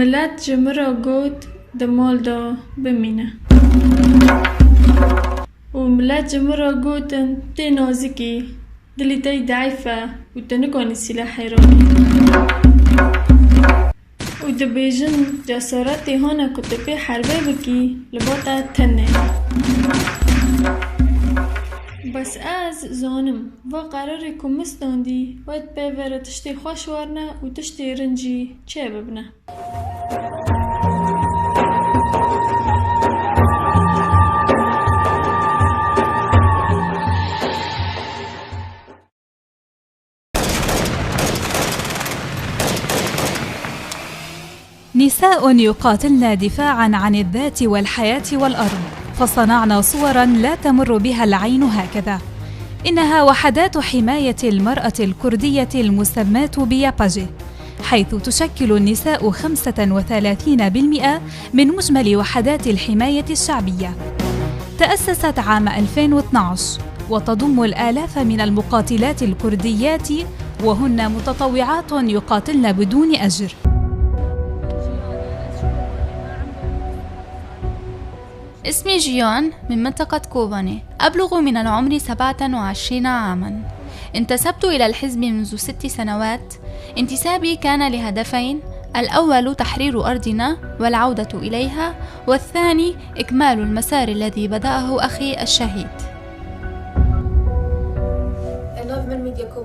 ملت جمرا گوت دمال دا بمینه و ملت جمرا گوتن تی نازکی دلی تی ضعیفه و تنکانی سلاحی رانی و دبیجن جسارتی هانا کتبی حربه بکی لباتا تنه بس از زانم و قراره که مستاندی باید بیوره تشتی خوش وارنه و تشتی رنجی چه ببنه نساء يقاتلن دفاعاً عن الذات والحياة والأرض، فصنعنا صوراً لا تمر بها العين هكذا. إنها وحدات حماية المرأة الكردية المسماة بياباجي، حيث تشكل النساء 35% من مجمل وحدات الحماية الشعبية. تأسست عام 2012 وتضم الآلاف من المقاتلات الكرديات، وهن متطوعات يقاتلن بدون أجر. اسمي جيون من منطقة كوباني، أبلغ من العمر 27 عاماً. انتسبت إلى الحزب منذ 6 سنوات. انتسابي كان لهدفين: الأول تحرير أرضنا والعودة إليها، والثاني إكمال المسار الذي بدأه أخي الشهيد.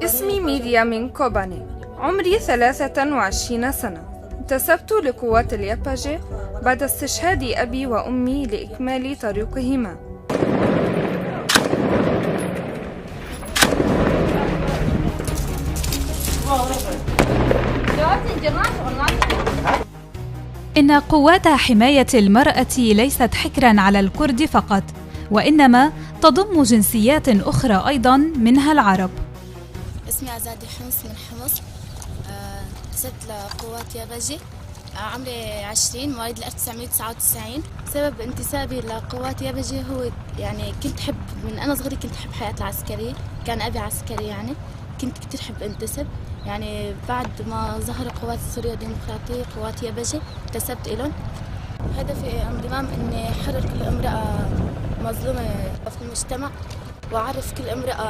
اسمي ميديا من كوباني، عمري 23 سنة. انتسبت لقوات الياباجي بعد استشهاد أبي وأمي لإكمال طريقهما. إن قوات حماية المرأة ليست حكراً على الكرد فقط، وإنما تضم جنسيات أخرى أيضاً منها العرب. اسمي عزادي حمص من حمص. انتسبت لقوات ياباجي، عمري 20، مواليد 1999. سبب انتسابي لقوات ياباجي هو كنت حب من أنا صغيرة، كنت حب حياة العسكرية، كان أبي عسكري كنت كتير حب انتسب. بعد ما ظهر قوات سوريا الديمقراطية قوات ياباجي انتسبت إلهم. هدفي انضمام إني أحرر كل امرأة مظلومة في المجتمع، وأعرف كل امرأة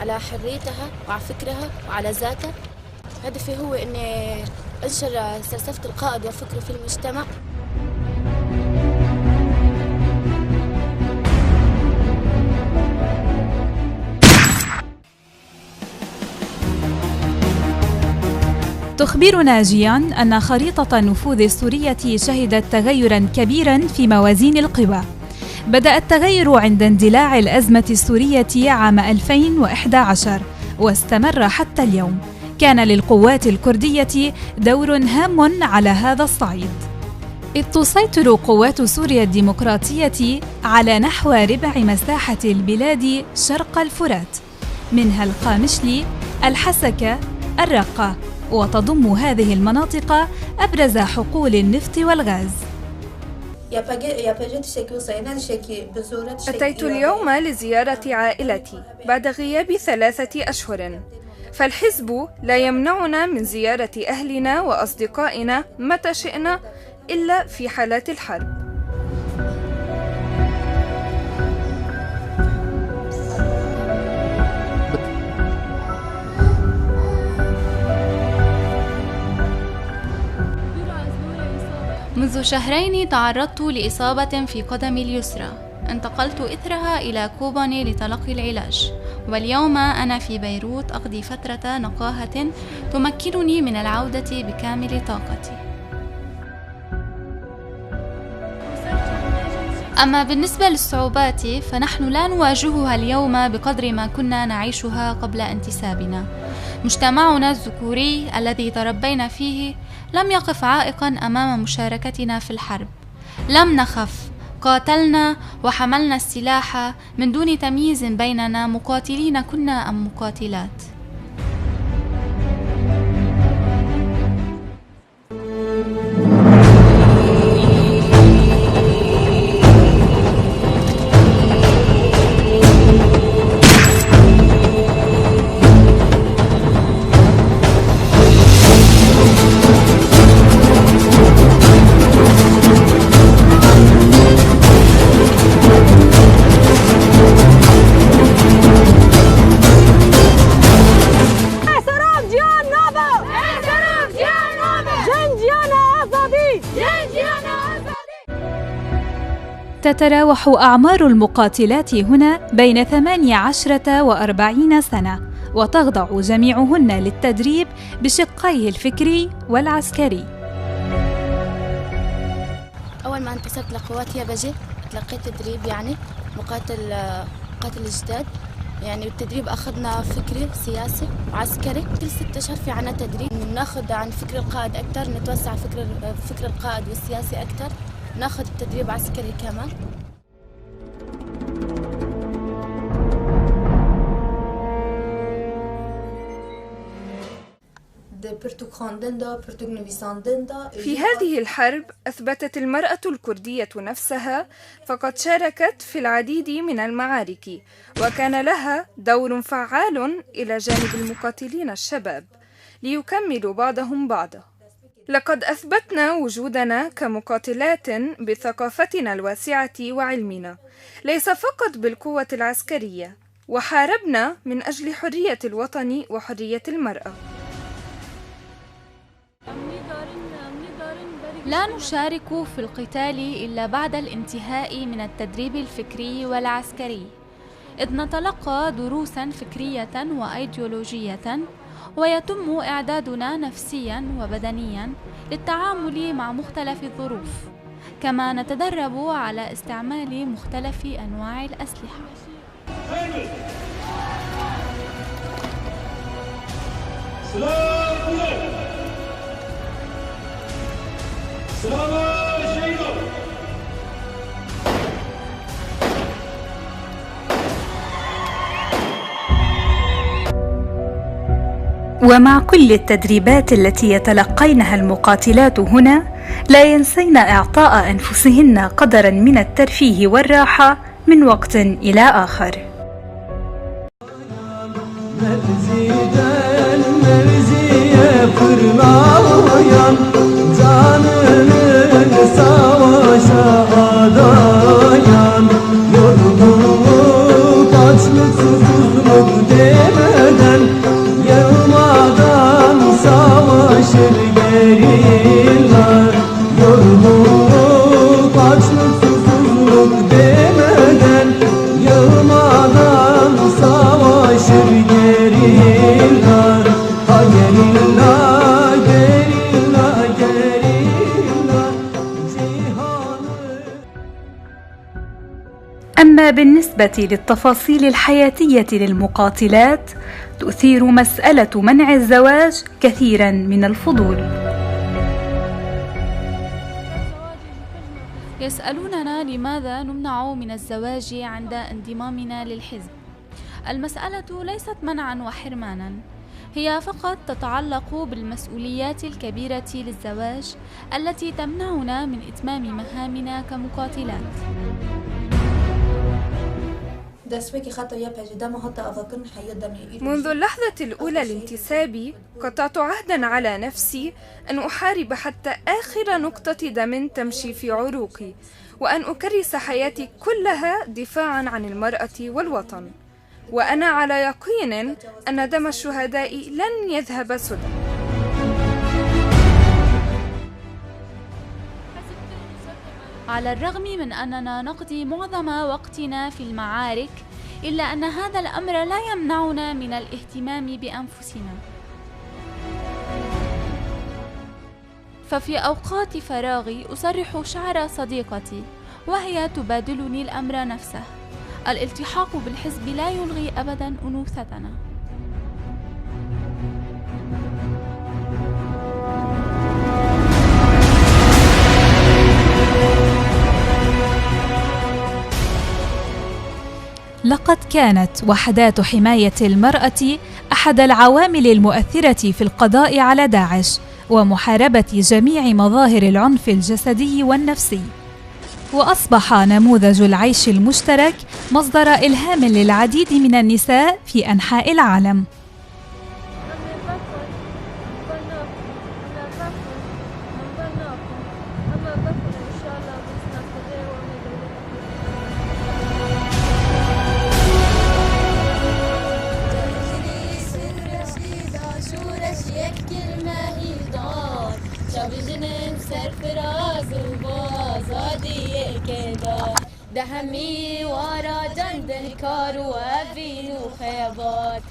على حريتها وعلى فكرها وعلى ذاتها. هدفي هو إني أنشر فلسفة القائد وفكره في المجتمع. تخبرنا جيان أن خريطة النفوذ السورية شهدت تغيراً كبيراً في موازين القوى. بدأ التغير عند اندلاع الأزمة السورية عام 2011 واستمر حتى اليوم. كان للقوات الكردية دور هام على هذا الصعيد، إذ تسيطر قوات سوريا الديمقراطية على نحو ربع مساحة البلاد شرق الفرات، منها القامشلي، الحسكة، الرقة، وتضم هذه المناطق أبرز حقول النفط والغاز. أتيت اليوم لزيارة عائلتي بعد غياب 3 أشهر، فالحزب لا يمنعنا من زيارة أهلنا وأصدقائنا متى شئنا إلا في حالات الحرب. منذ 2 تعرضت لإصابة في قدمي اليسرى، انتقلت إثرها إلى كوباني لتلقي العلاج، واليوم أنا في بيروت أقضي فترة نقاهة تمكنني من العودة بكامل طاقتي. أما بالنسبة للصعوبات فنحن لا نواجهها اليوم بقدر ما كنا نعيشها قبل انتسابنا. مجتمعنا الذكوري الذي تربينا فيه لم يقف عائقاً أمام مشاركتنا في الحرب. لم نخف، قاتلنا وحملنا السلاح من دون تمييز بيننا مقاتلين كنا أم مقاتلات. تتراوح أعمار المقاتلات هنا بين 18 و40 سنة، وتخضع جميعهن للتدريب بشقيه الفكري والعسكري. أول ما انتسبت لقوات يابجة تلقيت تدريب مقاتل جداد، بالتدريب أخذنا فكري سياسي وعسكري. كل 6 أشهر في عنا تدريب، ناخذ عن فكر القائد أكثر، نتوسع فكر القائد والسياسي أكثر، ناخذ تدريب عسكري كمان. في هذه الحرب أثبتت المرأة الكردية نفسها، فقد شاركت في العديد من المعارك، وكان لها دور فعال إلى جانب المقاتلين الشباب ليكملوا بعضهم بعضا. لقد أثبتنا وجودنا كمقاتلات بثقافتنا الواسعة وعلمنا، ليس فقط بالقوة العسكرية، وحاربنا من أجل حرية الوطن وحرية المرأة. لا نشارك في القتال إلا بعد الانتهاء من التدريب الفكري والعسكري، إذ نتلقى دروساً فكرية وأيديولوجية، ويتم إعدادنا نفسياً وبدنياً للتعامل مع مختلف الظروف، كما نتدرب على استعمال مختلف أنواع الأسلحة. ومع كل التدريبات التي يتلقينها المقاتلات هنا، لا ينسين إعطاء أنفسهن قدرا من الترفيه والراحة من وقت إلى آخر. أما بالنسبة للتفاصيل الحياتية للمقاتلات، تثير مسألة منع الزواج كثيرا من الفضول. يسألوننا لماذا نمنع من الزواج عند انضمامنا للحزب. المسألة ليست منعا وحرمانا، هي فقط تتعلق بالمسؤوليات الكبيرة للزواج التي تمنعنا من إتمام مهامنا كمقاتلات. منذ اللحظة الأولى لانتسابي قطعت عهدا على نفسي أن أحارب حتى آخر نقطة دم تمشي في عروقي، وأن أكرس حياتي كلها دفاعا عن المرأة والوطن، وأنا على يقين أن دم الشهداء لن يذهب سدى. على الرغم من أننا نقضي معظم وقتنا في المعارك، إلا أن هذا الأمر لا يمنعنا من الاهتمام بأنفسنا. ففي أوقات فراغي أسرح شعر صديقتي وهي تبادلني الأمر نفسه: الالتحاق بالحزب لا يلغي أبدا أنوثتنا. لقد كانت وحدات حماية المرأة أحد العوامل المؤثرة في القضاء على داعش ومحاربة جميع مظاهر العنف الجسدي والنفسي، وأصبح نموذج العيش المشترك مصدر إلهام للعديد من النساء في أنحاء العالم. سرفراز و بازادی که دار دهمي ورا جند الكار وأبين وخيبات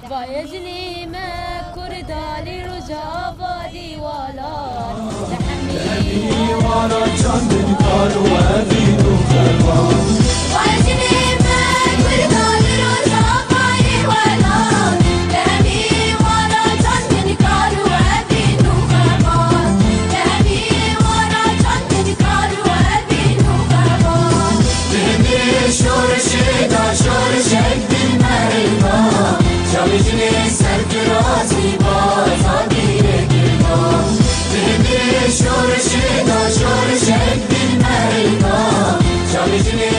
بايجني ما كردالي رجابادي والار دهمي ورا جند الكار وأبين وخيبات بايجني ما كردالي رجابادي والار دهمي ورا جند الكار وأبين وخيبات دهمي ورا جند الكار وأبين وخيبات دهمي شورش الدين مريضا شامجني سرفرازي بازادي ركضا دهمي شورش الدين مريضا شامجني